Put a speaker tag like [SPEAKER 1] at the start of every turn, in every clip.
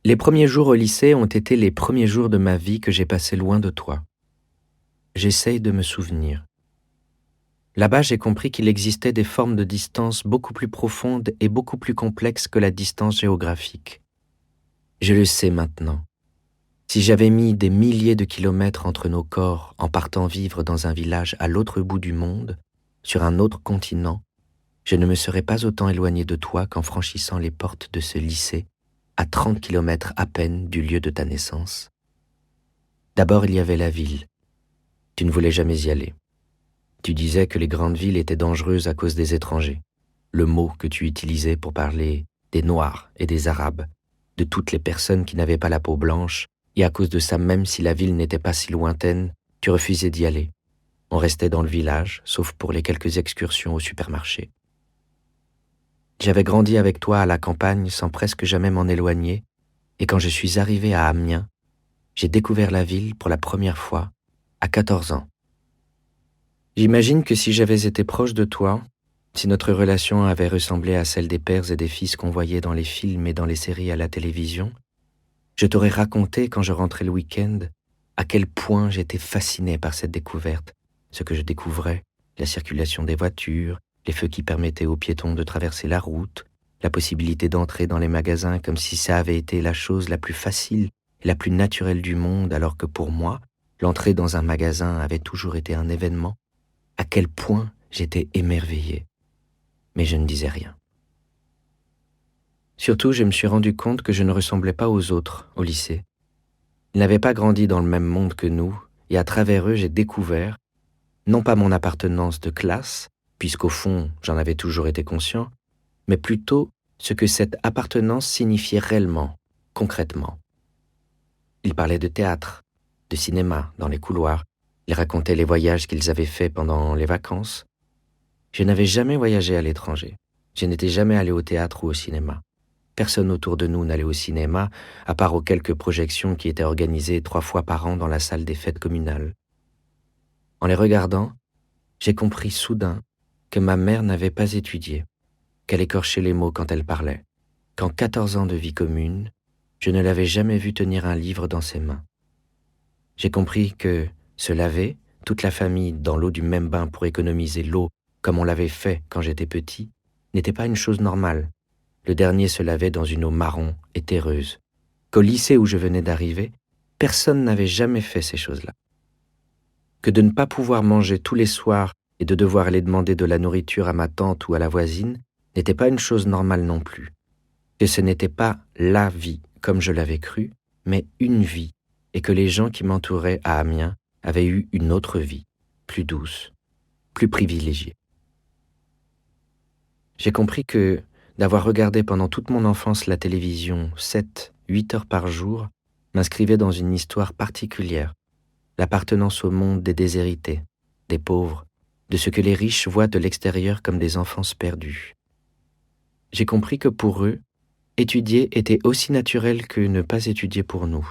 [SPEAKER 1] Les premiers jours au lycée ont été les premiers jours de ma vie que j'ai passés loin de toi. J'essaye de me souvenir. Là-bas, j'ai compris qu'il existait des formes de distance beaucoup plus profondes et beaucoup plus complexes que la distance géographique. Je le sais maintenant. Si j'avais mis des milliers de kilomètres entre nos corps en partant vivre dans un village à l'autre bout du monde, sur un autre continent, je ne me serais pas autant éloigné de toi qu'en franchissant les portes de ce lycée, à 30 kilomètres à peine du lieu de ta naissance. D'abord, il y avait la ville. Tu ne voulais jamais y aller. Tu disais que les grandes villes étaient dangereuses à cause des étrangers, le mot que tu utilisais pour parler des Noirs et des Arabes, de toutes les personnes qui n'avaient pas la peau blanche, et à cause de ça, même si la ville n'était pas si lointaine, tu refusais d'y aller. On restait dans le village, sauf pour les quelques excursions au supermarché. J'avais grandi avec toi à la campagne sans presque jamais m'en éloigner, et quand je suis arrivé à Amiens, j'ai découvert la ville pour la première fois à 14 ans. J'imagine que si j'avais été proche de toi, si notre relation avait ressemblé à celle des pères et des fils qu'on voyait dans les films et dans les séries à la télévision, je t'aurais raconté quand je rentrais le week-end à quel point j'étais fasciné par cette découverte, ce que je découvrais, la circulation des voitures, les feux qui permettaient aux piétons de traverser la route, la possibilité d'entrer dans les magasins comme si ça avait été la chose la plus facile et la plus naturelle du monde, alors que pour moi, l'entrée dans un magasin avait toujours été un événement. À quel point j'étais émerveillé, mais je ne disais rien. Surtout, je me suis rendu compte que je ne ressemblais pas aux autres au lycée. Ils n'avaient pas grandi dans le même monde que nous, et à travers eux, j'ai découvert, non pas mon appartenance de classe, puisqu'au fond, j'en avais toujours été conscient, mais plutôt ce que cette appartenance signifiait réellement, concrètement. Ils parlaient de théâtre, de cinéma dans les couloirs. Ils racontaient les voyages qu'ils avaient faits pendant les vacances. Je n'avais jamais voyagé à l'étranger. Je n'étais jamais allé au théâtre ou au cinéma. Personne autour de nous n'allait au cinéma, à part aux quelques projections qui étaient organisées 3 fois par an dans la salle des fêtes communales. En les regardant, j'ai compris soudain que ma mère n'avait pas étudié, qu'elle écorchait les mots quand elle parlait, qu'en 14 ans de vie commune, je ne l'avais jamais vue tenir un livre dans ses mains. J'ai compris que se laver, toute la famille dans l'eau du même bain pour économiser l'eau, comme on l'avait fait quand j'étais petit, n'était pas une chose normale. Le dernier se lavait dans une eau marron et terreuse. Qu'au lycée où je venais d'arriver, personne n'avait jamais fait ces choses-là. Que de ne pas pouvoir manger tous les soirs et de devoir aller demander de la nourriture à ma tante ou à la voisine n'était pas une chose normale non plus. Que ce n'était pas la vie comme je l'avais cru, mais une vie, et que les gens qui m'entouraient à Amiens avaient eu une autre vie, plus douce, plus privilégiée. J'ai compris que d'avoir regardé pendant toute mon enfance la télévision 7, 8 heures par jour m'inscrivait dans une histoire particulière, l'appartenance au monde des déshérités, des pauvres, de ce que les riches voient de l'extérieur comme des enfances perdus. J'ai compris que pour eux, étudier était aussi naturel que ne pas étudier pour nous.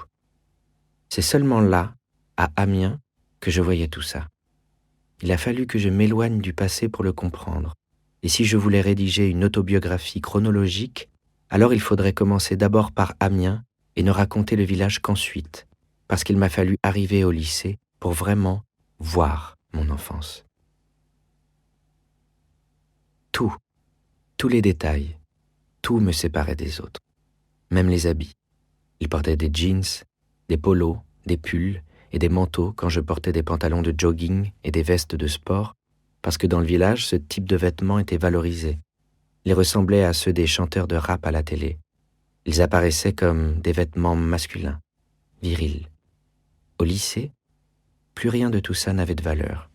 [SPEAKER 1] C'est seulement là, à Amiens, que je voyais tout ça. Il a fallu que je m'éloigne du passé pour le comprendre. Et si je voulais rédiger une autobiographie chronologique, alors il faudrait commencer d'abord par Amiens et ne raconter le village qu'ensuite, parce qu'il m'a fallu arriver au lycée pour vraiment voir mon enfance. Tous les détails, tout me séparait des autres, même les habits. Ils portaient des jeans, des polos, des pulls et des manteaux quand je portais des pantalons de jogging et des vestes de sport, parce que dans le village, ce type de vêtements était valorisé. Ils ressemblaient à ceux des chanteurs de rap à la télé. Ils apparaissaient comme des vêtements masculins, virils. Au lycée, plus rien de tout ça n'avait de valeur.